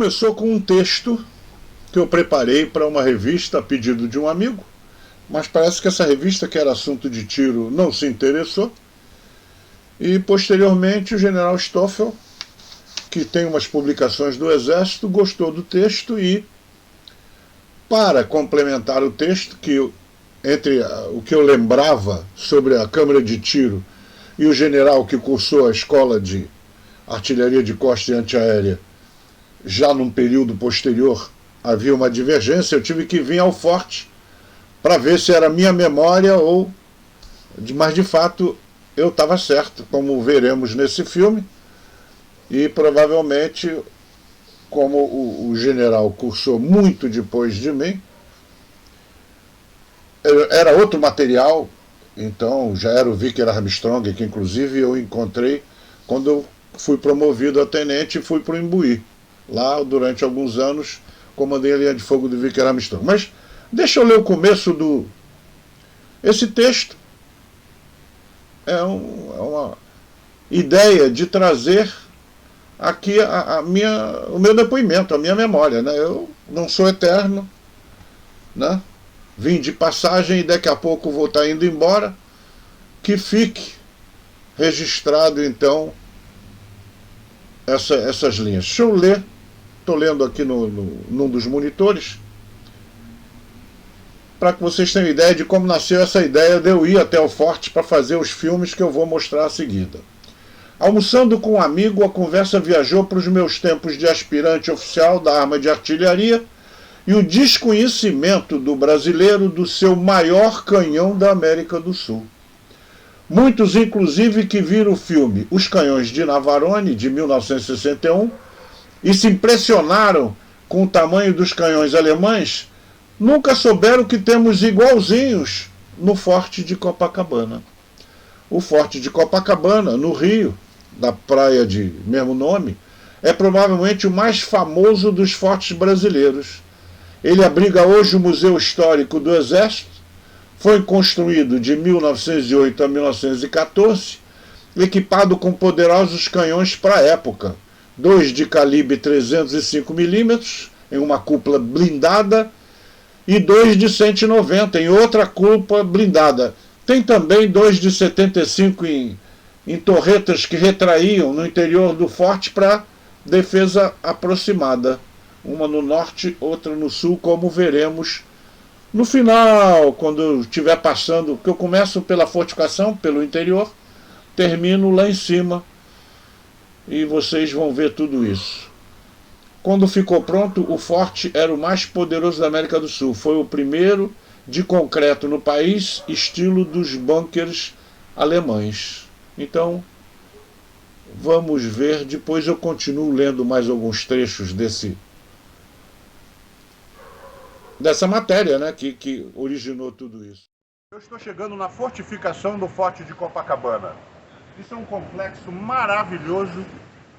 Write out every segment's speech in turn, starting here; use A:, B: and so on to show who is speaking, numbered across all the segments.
A: começou com um texto que eu preparei para uma revista a pedido de um amigo, mas parece que essa revista, que era assunto de tiro, não se interessou. E posteriormente o general Stoffel, que tem umas publicações do Exército, gostou do texto e, para complementar o texto, que entre o que eu lembrava sobre a câmara de tiro e o general que cursou a escola de artilharia de costa e antiaérea, já num período posterior, havia uma divergência, eu tive que vir ao forte para ver se era minha memória ou... Mas, de fato, eu estava certo, como veremos nesse filme, e provavelmente, como o general cursou muito depois de mim, era outro material, então já era o Vickers Armstrong, que inclusive eu encontrei quando eu fui promovido a tenente e fui para o Imbuí. Lá, durante alguns anos, comandei a linha de fogo do Vickers Armstrong. Mas deixa eu ler o começo do... Esse texto é uma ideia de trazer aqui o meu depoimento, a minha memória, né? Eu não sou eterno, né? Vim de passagem e daqui a pouco vou estar indo embora. Que fique registrado, então, essas linhas. Deixa eu ler, estou lendo aqui num dos monitores, para que vocês tenham ideia de como nasceu essa ideia de eu ir até o forte para fazer os filmes que eu vou mostrar a seguida. Almoçando com um amigo, a conversa viajou para os meus tempos de aspirante oficial da arma de artilharia e o desconhecimento do brasileiro do seu maior canhão da América do Sul. Muitos, inclusive, que viram o filme Os Canhões de Navarone, de 1961, e se impressionaram com o tamanho dos canhões alemães, nunca souberam que temos igualzinhos no Forte de Copacabana. O Forte de Copacabana, no Rio, da praia de mesmo nome, é provavelmente o mais famoso dos fortes brasileiros. Ele abriga hoje o Museu Histórico do Exército, foi construído de 1908 a 1914, equipado com poderosos canhões para a época, 2 de calibre 305 mm, em uma cúpula blindada, e 2 de 190 em outra cúpula blindada. Tem também 2 de 75 em torretas que retraíam no interior do forte para defesa aproximada. Uma no norte, outra no sul, como veremos no final, quando eu estiver passando, que eu começo pela fortificação, pelo interior, termino lá em cima, e vocês vão ver tudo isso. Quando ficou pronto, o forte era o mais poderoso da América do Sul. Foi o primeiro de concreto no país, estilo dos bunkers alemães. Então, vamos ver. Depois eu continuo lendo mais alguns trechos dessa matéria, né, que originou tudo isso. Eu estou chegando na fortificação do Forte de Copacabana. Isso é um complexo maravilhoso,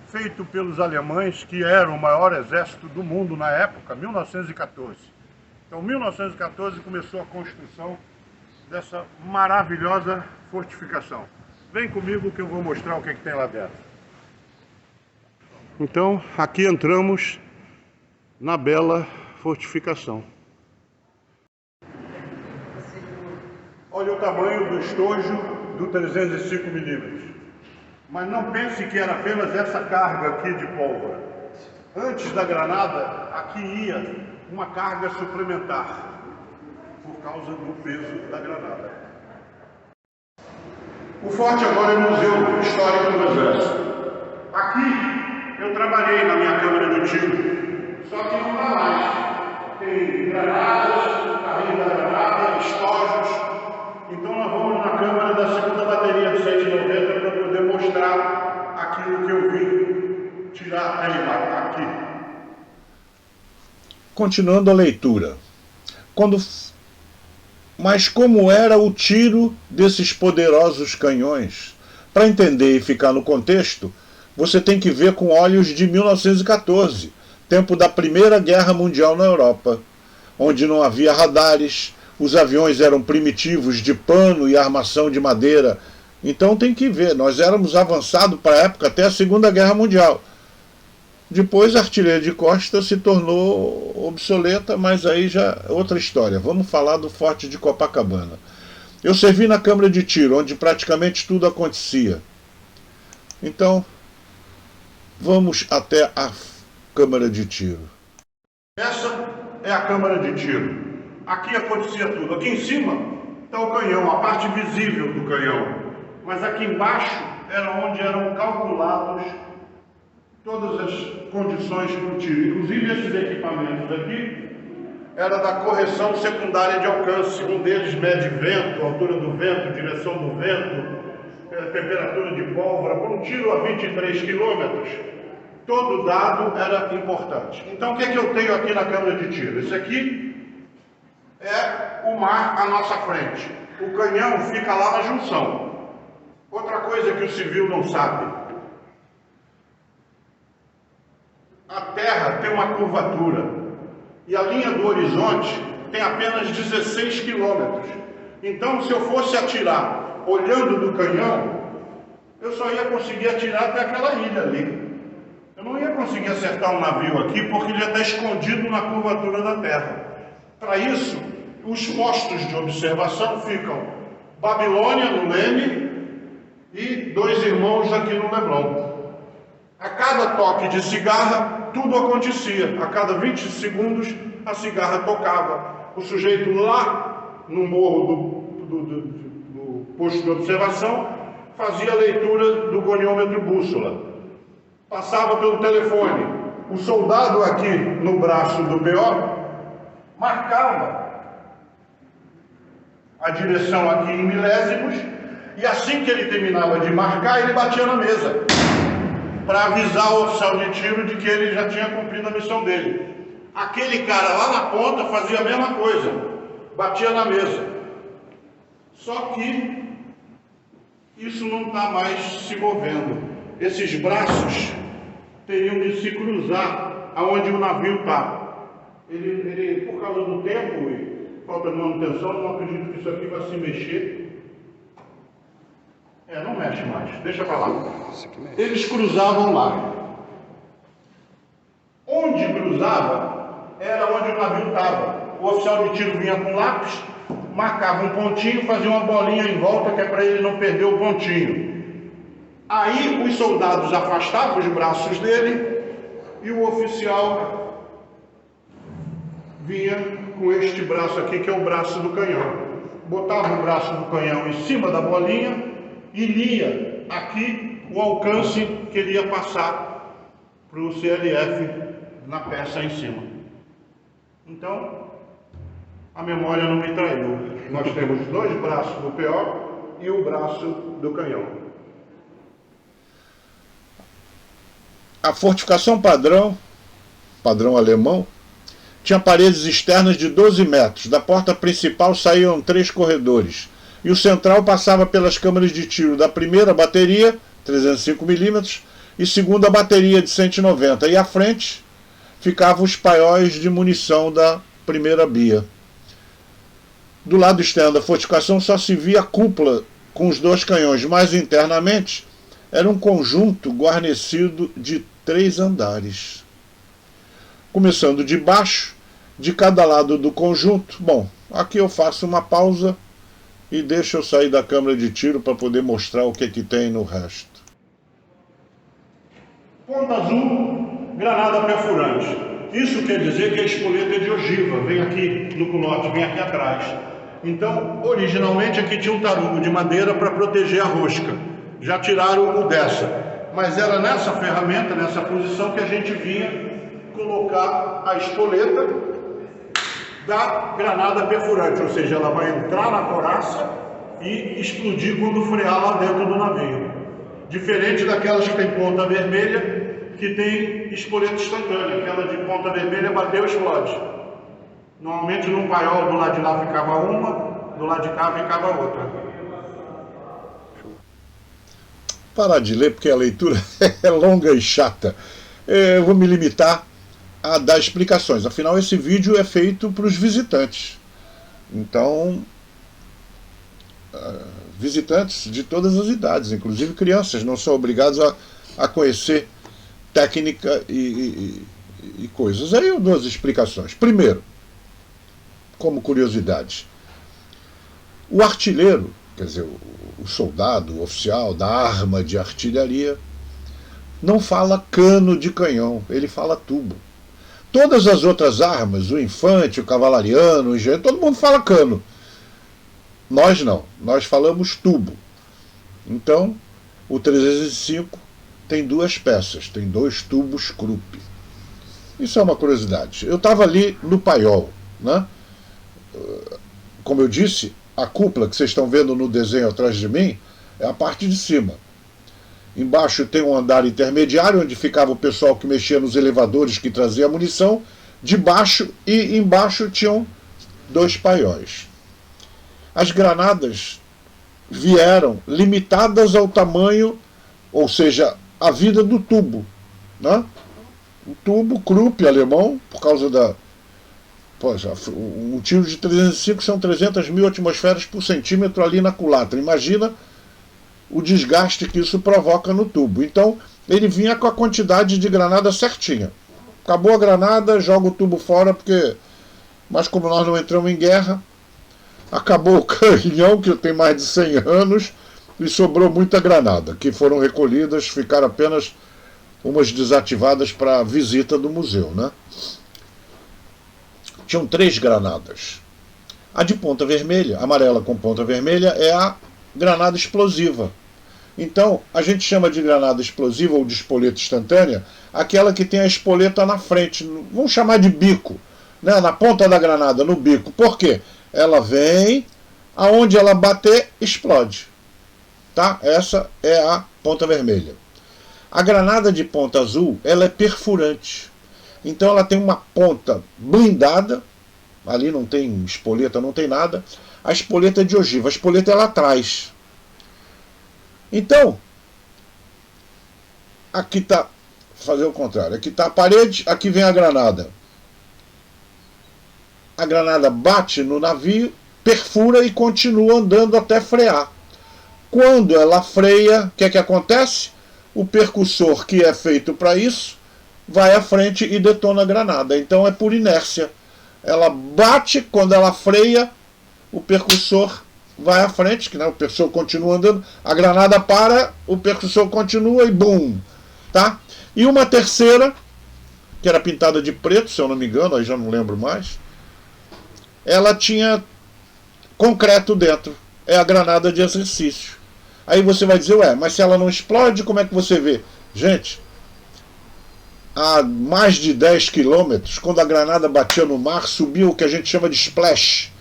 A: feito pelos alemães, que eram o maior exército do mundo na época, 1914. Então, em 1914 começou a construção dessa maravilhosa fortificação. Vem comigo que eu vou mostrar o que tem lá dentro. Então, aqui entramos na bela fortificação. Olha o tamanho do estojo do 305 mm. Mas não pense que era apenas essa carga aqui de pólvora. Antes da granada, aqui ia uma carga suplementar, por causa do peso da granada. O forte agora é o Museu Histórico do Exército. Aqui eu trabalhei na minha câmara de tiro, só que não dá mais. Tem granadas, carrinho da granada, estojos. Então nós vamos na câmara da segunda bateria de 190 para poder mostrar aquilo que eu vim tirar aqui. Continuando a leitura. Mas como era o tiro desses poderosos canhões? Para entender e ficar no contexto, você tem que ver com olhos de 1914, tempo da Primeira Guerra Mundial na Europa, onde não havia radares, os aviões eram primitivos, de pano e armação de madeira. Então tem que ver, nós éramos avançados para a época até a Segunda Guerra Mundial. Depois a artilharia de costa se tornou obsoleta, mas aí já é outra história. Vamos falar do Forte de Copacabana. Eu servi na câmara de tiro, onde praticamente tudo acontecia. Então, vamos até a câmara de tiro. Essa é a câmara de tiro. Aqui acontecia tudo. Aqui em cima está o canhão, a parte visível do canhão. Mas aqui embaixo era onde eram calculados todas as condições para o tiro. Inclusive esses equipamentos aqui era da correção secundária de alcance. Um deles mede vento, altura do vento, direção do vento, temperatura de pólvora. Para um tiro a 23 quilômetros, todo dado era importante. Então o que é que eu tenho aqui na câmara de tiro? Esse aqui é o mar à nossa frente. O canhão fica lá na junção. Outra coisa que o civil não sabe: a terra tem uma curvatura e a linha do horizonte tem apenas 16 quilômetros. Então, se eu fosse atirar olhando do canhão, eu só ia conseguir atirar até aquela ilha ali. Eu não ia conseguir acertar um navio aqui porque ele já está escondido na curvatura da terra. Para isso, os postos de observação ficam Babilônia, no Leme, e Dois Irmãos aqui no Leblon. A cada toque de cigarra, tudo acontecia. A cada 20 segundos, a cigarra tocava. O sujeito lá no morro do posto de observação fazia a leitura do goniômetro bússola. Passava pelo telefone. O soldado aqui no braço do BO marcava a direção aqui em milésimos, e assim que ele terminava de marcar, ele batia na mesa para avisar o oficial de tiro de que ele já tinha cumprido a missão dele. Aquele cara lá na ponta fazia a mesma coisa, batia na mesa. Só que isso não está mais se movendo. Esses braços teriam de se cruzar aonde o navio está. Ele, por causa do tempo e falta de manutenção, não acredito que isso aqui vai se mexer. Não mexe mais, deixa pra lá. Eles cruzavam lá. Onde cruzava era onde o navio estava. O oficial de tiro vinha com lápis, marcava um pontinho, fazia uma bolinha em volta, que é para ele não perder o pontinho. Aí os soldados afastavam os braços dele e o oficial vinha com este braço aqui, que é o braço do canhão. Botava o braço do canhão em cima da bolinha e lia aqui o alcance que ele ia passar para o CLF na peça em cima. Então, a memória não me traiu. Nós temos dois braços do PO e o braço do canhão. A fortificação padrão alemão, tinha paredes externas de 12 metros. Da porta principal saíam 3 corredores. E o central passava pelas câmaras de tiro da primeira bateria, 305 mm, e segunda bateria de 190. E à frente ficavam os paióis de munição da primeira BIA. Do lado externo da fortificação só se via a cúpula com os 2 canhões, mas internamente era um conjunto guarnecido de 3 andares. Começando de baixo, de cada lado do conjunto. Bom, aqui eu faço uma pausa e deixa eu sair da câmara de tiro para poder mostrar o que tem no resto. Ponta azul, granada perfurante. Isso quer dizer que a espoleta é de ogiva, vem aqui no culote, vem aqui atrás. Então, originalmente aqui tinha um tarugo de madeira para proteger a rosca. Já tiraram o dessa. Mas era nessa ferramenta, nessa posição, que a gente vinha colocar a espoleta da granada perfurante, ou seja, ela vai entrar na coraça e explodir quando frear lá dentro do navio. Diferente daquelas que tem ponta vermelha, que tem espoleta instantânea. Aquela de ponta vermelha bateu, explode. Normalmente num paiol do lado de lá ficava uma, do lado de cá ficava outra. Parar de ler porque a leitura é longa e chata. Eu vou me limitar a dar explicações. Afinal, esse vídeo é feito para os visitantes. Então, visitantes de todas as idades, inclusive crianças, não são obrigados a conhecer técnica e coisas. Aí eu dou as explicações. Primeiro, como curiosidade, o artilheiro, quer dizer, o soldado, o oficial da arma de artilharia, não fala cano de canhão, ele fala tubo. Todas as outras armas, o infante, o cavalariano, o engenheiro, todo mundo fala cano. Nós não, nós falamos tubo. Então, o 305 tem duas peças, tem 2 tubos Krupp. Isso é uma curiosidade. Eu estava ali no paiol, né? Como eu disse, a cúpula que vocês estão vendo no desenho atrás de mim é a parte de cima. Embaixo tem um andar intermediário, onde ficava o pessoal que mexia nos elevadores que trazia a munição. De baixo e embaixo tinham 2 paióis. As granadas vieram limitadas ao tamanho, ou seja, a vida do tubo, né? O tubo Krupp alemão, por causa da... Poxa, um tiro de 305 são 300 mil atmosferas por centímetro ali na culatra. Imagina o desgaste que isso provoca no tubo. Então, ele vinha com a quantidade de granada certinha. Acabou a granada, joga o tubo fora, porque... Mas como nós não entramos em guerra, acabou o canhão, que tem mais de 100 anos, e sobrou muita granada, que foram recolhidas, ficaram apenas umas desativadas para a visita do museu, né? Tinham 3 granadas. A de ponta vermelha, amarela com ponta vermelha, é a granada explosiva. Então, a gente chama de granada explosiva ou de espoleta instantânea aquela que tem a espoleta na frente, vamos chamar de bico, né? Na ponta da granada, no bico. Por quê? Ela vem, aonde ela bater, explode. Tá? Essa é a ponta vermelha. A granada de ponta azul, ela é perfurante. Então ela tem uma ponta blindada, ali não tem espoleta, não tem nada. A espoleta é de ogiva, a espoleta é lá atrás. Então, aqui está, fazer o contrário, aqui está a parede, aqui vem a granada. A granada bate no navio, perfura e continua andando até frear. Quando ela freia, o que é que acontece? O percussor, que é feito para isso, vai à frente e detona a granada. Então é por inércia. Ela bate, quando ela freia, o percussor vai à frente, que, né, o percussor continua andando, a granada para, o percussor continua e bum! Tá? E uma terceira, que era pintada de preto, se eu não me engano, aí já não lembro mais, ela tinha concreto dentro. É a granada de exercício. Aí você vai dizer, ué, mas se ela não explode, como é que você vê? Gente, a mais de 10 quilômetros, quando a granada batia no mar, subiu o que a gente chama de splash.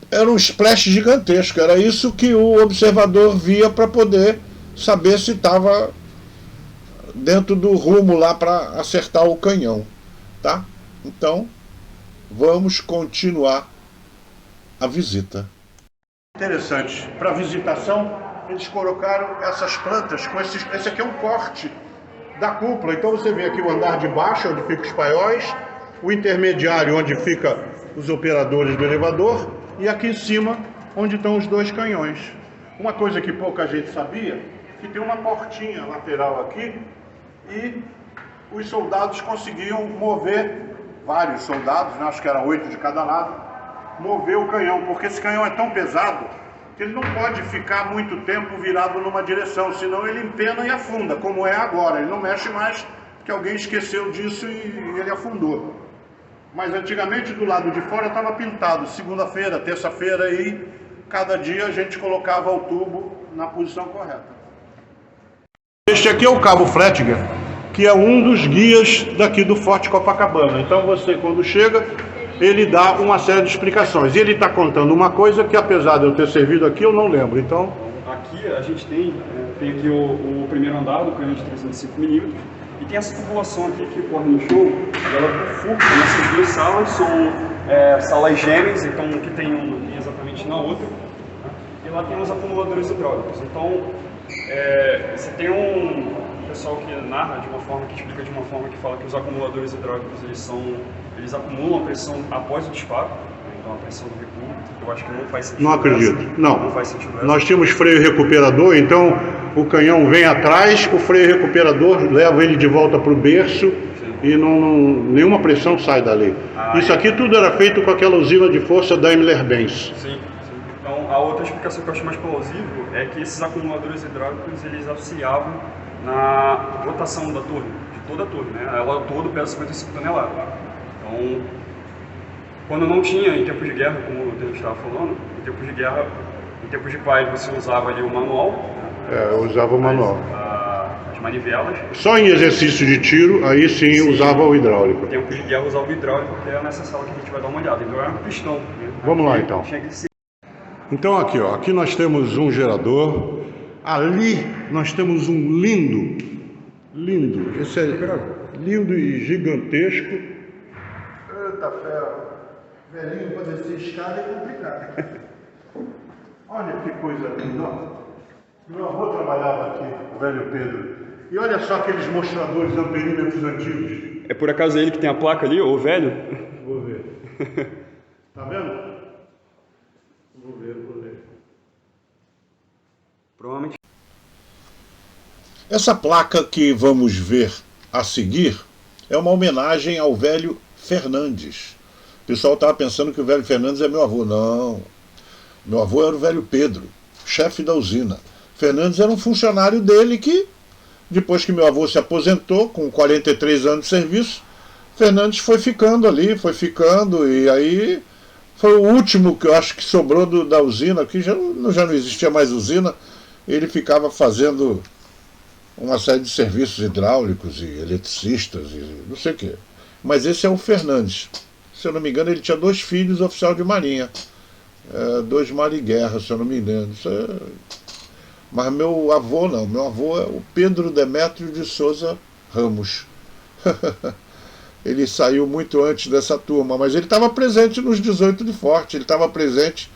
A: Era um splash gigantesco. Era isso que o observador via para poder saber se estava dentro do rumo lá para acertar o canhão. Tá? Então, vamos continuar a visita. Interessante. Para visitação, eles colocaram essas plantas com esse aqui é um corte da cúpula. Então você vê aqui o andar de baixo, onde ficam os paióis, o intermediário, onde ficam os operadores do elevador, e aqui em cima, onde estão os 2 canhões. Uma coisa que pouca gente sabia, que tem uma portinha lateral aqui, e os soldados conseguiam mover, vários soldados, né, acho que era 8 de cada lado, mover o canhão, porque esse canhão é tão pesado que ele não pode ficar muito tempo virado numa direção, senão ele empena e afunda, como é agora. Ele não mexe mais, porque alguém esqueceu disso e ele afundou. Mas antigamente do lado de fora estava pintado, segunda-feira, terça-feira, e cada dia a gente colocava o tubo na posição correta. Este aqui é o Cabo Flettinger, que é um dos guias daqui do Forte Copacabana. Então você, quando chega, ele dá uma série de explicações. E ele está contando uma coisa que, apesar de eu ter servido aqui, eu não lembro. Então,
B: aqui a gente tem aqui o primeiro andar do canhão de 305 mm e tem essa tubulação aqui que ocorre no show. Ela bifurca nessas 2 salas, são salas gêmeas, então que tem uma linha exatamente na outra. Né? E lá tem os acumuladores hidráulicos. Então, você tem um pessoal que narra de uma forma, que explica de uma forma que fala que os acumuladores hidráulicos eles acumulam a pressão após o disparo, então a pressão do recuo. Eu acho que não faz sentido.
A: Não acredito. Não
B: faz sentido.
A: Nós tínhamos freio recuperador, então o canhão vem atrás, o freio recuperador leva ele de volta para o berço e nenhuma pressão sai dali. Isso aqui tudo era feito com aquela usina de força Daimler-Benz.
B: Sim. Então, a outra explicação que eu acho mais plausível é que esses acumuladores hidráulicos, eles auxiliavam na rotação da torre, de toda a torre, né? Ela toda pesa 55 toneladas. Então, quando não tinha, em tempo de guerra, como o Deus estava falando, em tempo de guerra, em tempo de paz, você usava ali o manual.
A: Eu usava o manual.
B: As manivelas.
A: Só em exercício de tiro, aí sim usava o hidráulico.
B: Em tempo de guerra, usava o hidráulico, que é nessa sala que a gente vai dar uma olhada. Então, era um pistão. Né?
A: Vamos lá, então. Então aqui, ó, aqui nós temos um gerador, ali nós temos um lindo, esse é lindo e gigantesco. Eita ferro, velhinho para descer escada é complicado. Olha que coisa linda, ó. Meu avô trabalhava aqui, o velho Pedro, e olha só aqueles mostradores amperímetros antigos.
B: É por acaso ele que tem a placa ali, ou o velho?
A: Vou ver. Tá vendo? Vou ver.
B: Provavelmente.
A: Essa placa que vamos ver a seguir é uma homenagem ao velho Fernandes. O pessoal estava pensando que o velho Fernandes é meu avô. Não. Meu avô era o velho Pedro, chefe da usina. Fernandes era um funcionário dele que, depois que meu avô se aposentou, com 43 anos de serviço, Fernandes foi ficando ali, e aí foi o último que eu acho que sobrou da usina, que já não existia mais usina. Ele ficava fazendo uma série de serviços hidráulicos e eletricistas e não sei o quê. Mas esse é o Fernandes. Se eu não me engano, ele tinha 2 filhos, oficial de marinha. 2 mar e guerra, se eu não me engano. Mas meu avô não. Meu avô é o Pedro Demétrio de Souza Ramos. Ele saiu muito antes dessa turma, mas ele estava presente nos 18 de Forte, ele estava presente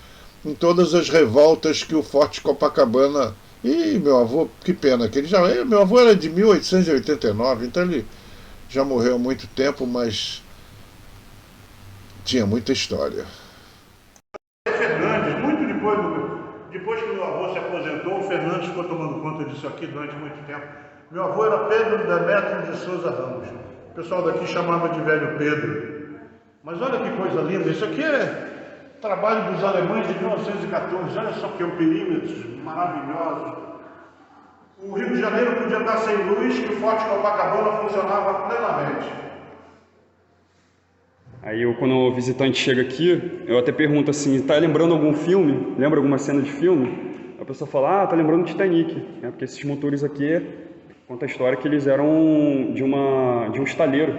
A: em todas as revoltas que o Forte Copacabana... E meu avô, que pena, que meu avô era de 1889, então ele já morreu há muito tempo, mas tinha muita história. Fernandes, muito depois que meu avô se aposentou, o Fernandes ficou tomando conta disso aqui durante muito tempo. Meu avô era Pedro Demétrio de Souza Ramos. O pessoal daqui chamava de velho Pedro. Mas olha que coisa linda, isso aqui é trabalho dos alemães de 1914, olha só que perímetros maravilhosos. O Rio de Janeiro podia estar sem luz, que o Forte Copacabana funcionava plenamente.
B: Aí quando o visitante chega aqui, eu até pergunto assim, tá lembrando algum filme? Lembra alguma cena de filme? A pessoa fala, tá lembrando Titanic, né? Porque esses motores aqui, conta a história que eles eram de um estaleiro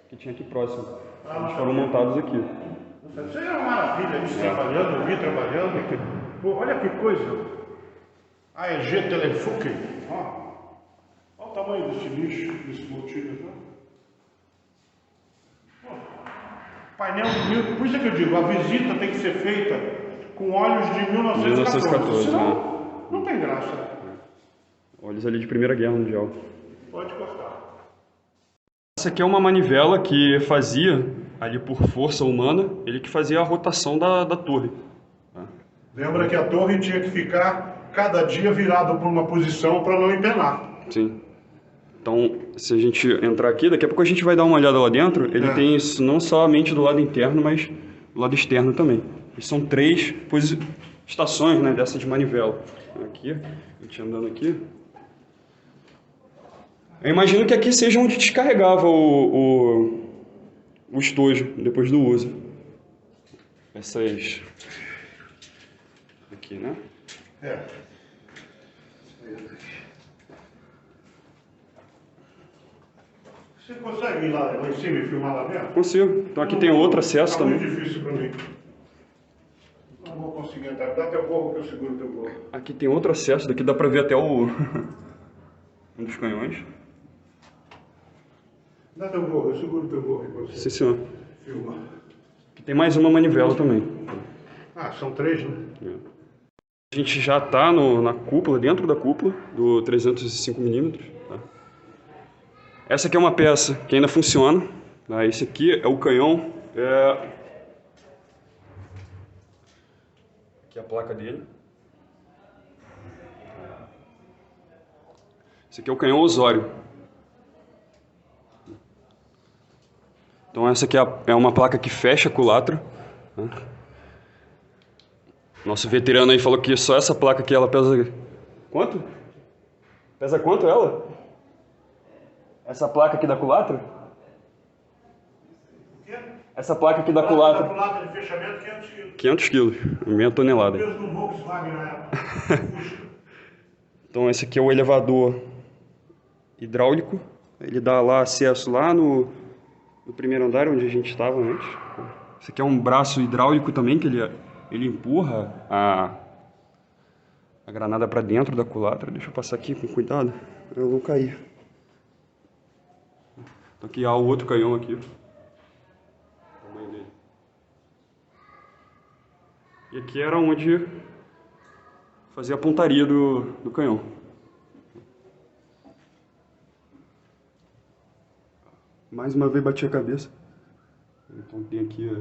B: que tinha aqui próximo. Eles foram montados aqui.
A: Isso aí é uma maravilha, isso trabalhando, eu vi trabalhando. Pô, olha que coisa. AEG Telefunken. Olha o tamanho desse lixo, desse motivo. Painel de por isso é que eu digo, a visita tem que ser feita com olhos de 1914. Senão, não tem graça.
B: Olhos ali de Primeira Guerra Mundial.
A: Pode cortar.
B: Essa aqui é uma manivela que fazia, ali por força humana, ele que fazia a rotação da torre.
A: Lembra que a torre tinha que ficar cada dia virada por uma posição para não empenar.
B: Sim. Então, se a gente entrar aqui, daqui a pouco a gente vai dar uma olhada lá dentro. Ele tem isso não somente do lado interno, mas do lado externo também. E são 3 estações, né, dessa de manivela. Aqui, a gente andando aqui. Eu imagino que aqui seja onde descarregava o estojo depois do uso. Essas... Aqui, né?
A: Você consegue ir lá em cima e filmar lá dentro?
B: Consigo. Então aqui tem outro acesso também.
A: É muito difícil para mim. Não vou conseguir entrar. Dá teu gorro que eu seguro teu gorro.
B: Aqui tem outro acesso. Daqui dá para ver até um dos canhões.
A: Dá teu gorro, eu seguro teu gorro para você.
B: Sim, senhor.
A: Filma.
B: Aqui tem mais uma manivela também.
A: São 3, né?
B: A gente já está na cúpula, dentro da cúpula do 305mm. Tá? Essa aqui é uma peça que ainda funciona. Tá? Esse aqui é o canhão. Aqui é a placa dele. Esse aqui é o canhão Osório. Então essa aqui é uma placa que fecha a culatra. Nosso veterano aí falou que só essa placa aqui ela pesa... Quanto? Pesa quanto ela? Essa placa aqui da culatra?
A: O quê?
B: Essa placa aqui da culatra.
A: A culatra de fechamento, 500 quilos.
B: 500 quilos, meia tonelada.
A: O peso do Volkswagen na época.
B: Então esse aqui é o elevador hidráulico. Ele dá lá acesso lá no primeiro andar onde a gente estava antes. Esse aqui é um braço hidráulico também, que ele empurra a granada para dentro da culatra. Deixa eu passar aqui com cuidado, eu vou cair. Então aqui há o outro canhão aqui. O tamanho dele. E aqui era onde fazia a pontaria do canhão. Mais uma vez bati a cabeça. Então tem aqui...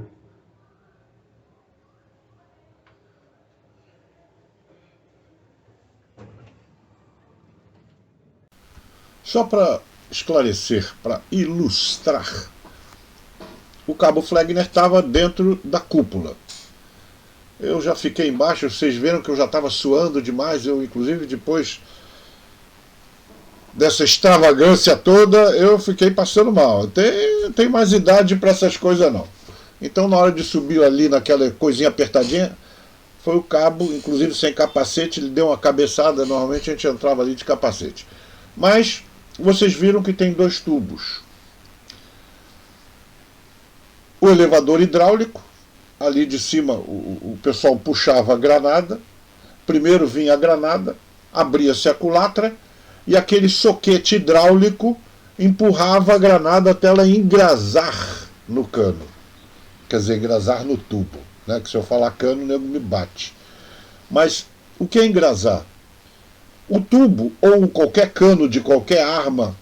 A: Só para esclarecer, para ilustrar, o cabo Flegner estava dentro da cúpula. Eu já fiquei embaixo, vocês viram que eu já estava suando demais, eu inclusive depois dessa extravagância toda, eu fiquei passando mal. Tem mais idade para essas coisas não. Então na hora de subir ali naquela coisinha apertadinha, foi o cabo, inclusive sem capacete, ele deu uma cabeçada, normalmente a gente entrava ali de capacete. Mas vocês viram que tem 2 tubos. O elevador hidráulico, ali de cima o pessoal puxava a granada, primeiro vinha a granada, abria-se a culatra, e aquele soquete hidráulico empurrava a granada até ela engrasar no cano. Quer dizer, engrasar no tubo, né? Que se eu falar cano, o nego me bate. Mas o que é engrasar? O tubo, ou qualquer cano de qualquer arma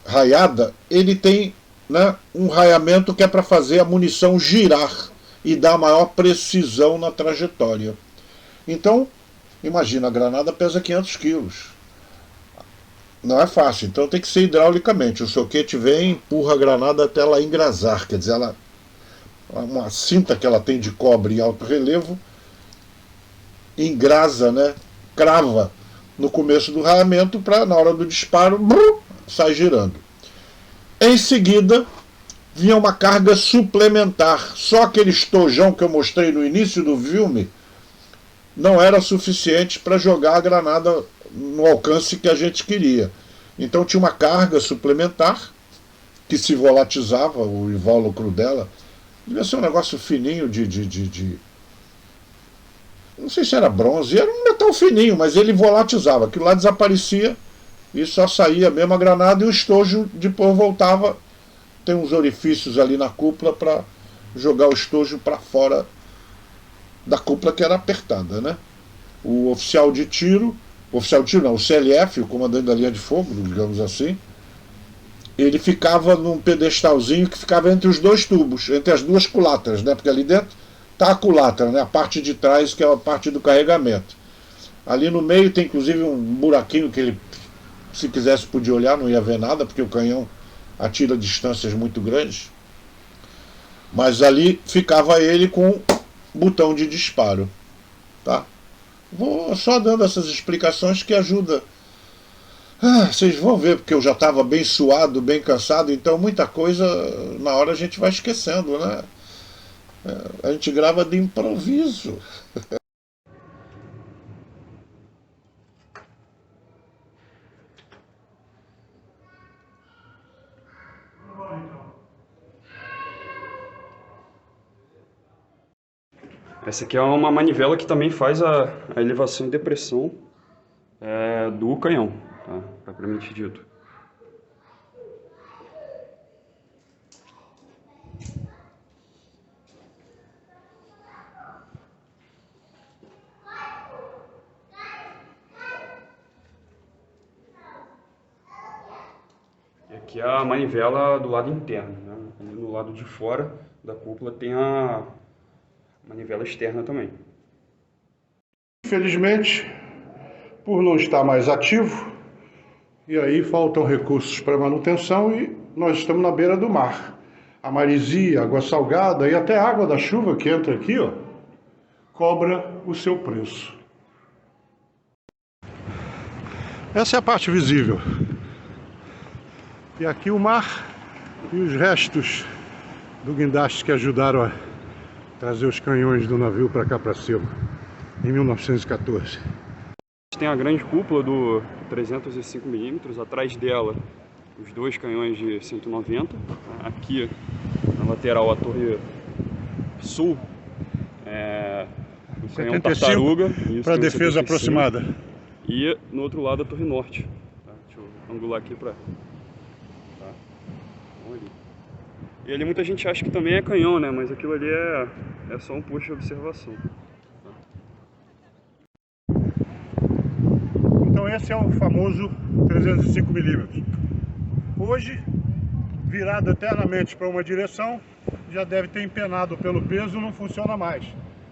A: raiada, ele tem, né, um raiamento que é para fazer a munição girar e dar maior precisão na trajetória. Então, imagina, a granada pesa 500 quilos. Não é fácil, então tem que ser hidraulicamente. O soquete vem, empurra a granada até ela engrasar, quer dizer, uma cinta que ela tem de cobre em alto relevo, engrasa, né, crava no começo do raiamento para, na hora do disparo, sai girando. Em seguida, vinha uma carga suplementar. Só aquele estojão que eu mostrei no início do filme não era suficiente para jogar a granada no alcance que a gente queria. Então tinha uma carga suplementar que se volatizava, o invólucro dela. Devia ser um negócio fininho não sei se era bronze, era um metal fininho, mas ele volatizava. Aquilo lá desaparecia e só saía mesmo a granada e o estojo depois voltava. Tem uns orifícios ali na cúpula para jogar o estojo para fora da cúpula, que era apertada, né? O oficial de tiro não, o CLF, o comandante da linha de fogo, digamos assim, ele ficava num pedestalzinho que ficava entre os 2 tubos, entre as 2 culatras, né? Porque ali dentro está a culatra, né? A parte de trás, que é a parte do carregamento. Ali no meio tem inclusive um buraquinho que ele, se quisesse, podia olhar, não ia ver nada, porque o canhão atira distâncias muito grandes. Mas ali ficava ele com botão de disparo, tá? Vou só dando essas explicações que ajuda. Vocês vão ver, porque eu já estava bem suado, bem cansado, então muita coisa na hora a gente vai esquecendo, né? A gente grava de improviso.
B: Essa aqui é uma manivela que também faz a elevação e depressão do canhão, tá? Propriamente dito. E aqui é a manivela do lado interno, né? E no lado de fora da cúpula tem a manivela externa também.
A: Infelizmente, por não estar mais ativo, E aí faltam recursos para manutenção e nós estamos na beira do mar. A maresia, água salgada e até a água da chuva que entra aqui, ó, cobra o seu preço. Essa é a parte visível. E aqui o mar e os restos do guindaste que ajudaram a trazer os canhões do navio para cá para cima, em 1914.
B: Tem a grande cúpula do 305mm, atrás dela os dois canhões de 190. Aqui na lateral a torre sul, o canhão tartaruga
A: para defesa aproximada.
B: E no outro lado a torre norte. Tá? Deixa eu angular aqui para... Tá? E ali muita gente acha que também é canhão, né? Mas aquilo ali é só um posto de observação.
A: Então esse é o famoso 305mm. Hoje, virado eternamente para uma direção, já deve ter empenado pelo peso, não funciona mais.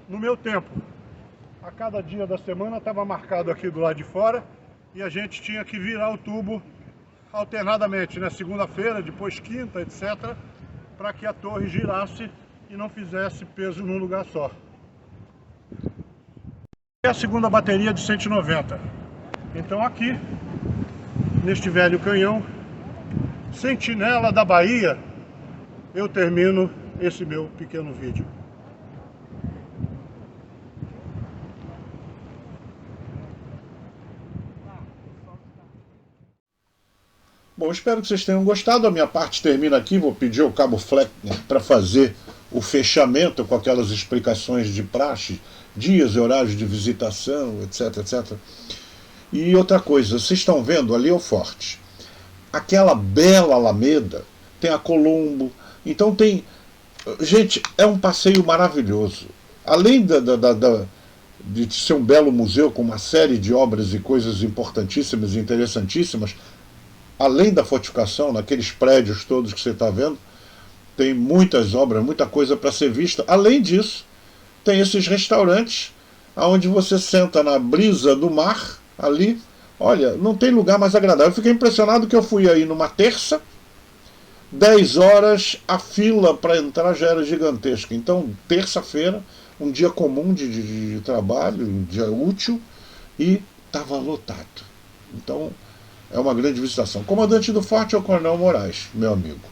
A: No meu tempo, a cada dia da semana estava marcado aqui do lado de fora e a gente tinha que virar o tubo alternadamente, né? Segunda-feira, depois quinta, etc., para que a torre girasse e não fizesse peso num lugar só. É a segunda bateria de 190. Então aqui, neste velho canhão, Sentinela da Bahia, eu termino esse meu pequeno vídeo. Bom, espero que vocês tenham gostado. A minha parte termina aqui. Vou pedir ao Cabo Fleckner para fazer o fechamento com aquelas explicações de praxe, dias e horários de visitação, etc, etc. E outra coisa, vocês estão vendo ali é o forte. Aquela bela alameda, tem a Colombo, então tem... Gente, é um passeio maravilhoso. Além de ser um belo museu com uma série de obras e coisas importantíssimas e interessantíssimas, além da fortificação, naqueles prédios todos que você está vendo, tem muitas obras, muita coisa para ser vista. Além disso, tem esses restaurantes, onde você senta na brisa do mar, ali. Olha, não tem lugar mais agradável. Eu fiquei impressionado que eu fui aí numa terça, 10 horas, a fila para entrar já era gigantesca. Então, terça-feira, um dia comum de trabalho, um dia útil, e estava lotado. Então, é uma grande visitação. O comandante do forte é o Coronel Moraes, meu amigo.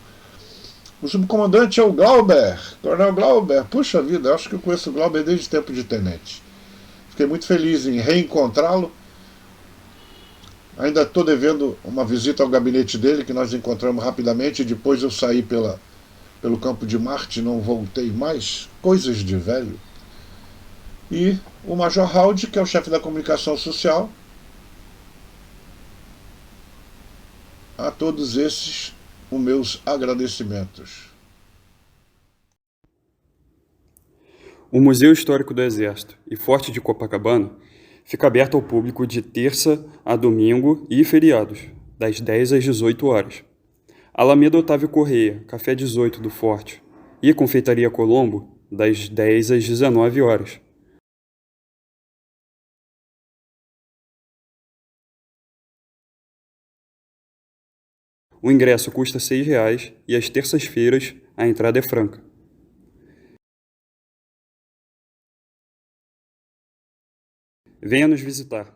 A: O subcomandante é o Glauber, Coronel Glauber. Puxa vida, eu acho que eu conheço o Glauber desde o tempo de tenente. Fiquei muito feliz em reencontrá-lo. Ainda estou devendo uma visita ao gabinete dele, que nós encontramos rapidamente, e depois eu saí pelo campo de Marte, não voltei mais. Coisas de velho. E o Major Howdy, que é o chefe da comunicação social. A todos esses, os meus agradecimentos.
B: O Museu Histórico do Exército e Forte de Copacabana fica aberto ao público de terça a domingo e feriados, das 10 às 18 horas. Alameda Otávio Correia, Café 18 do Forte e Confeitaria Colombo, das 10 às 19 horas. O ingresso custa R$ 6 e às terças-feiras a entrada é franca. Venha nos visitar.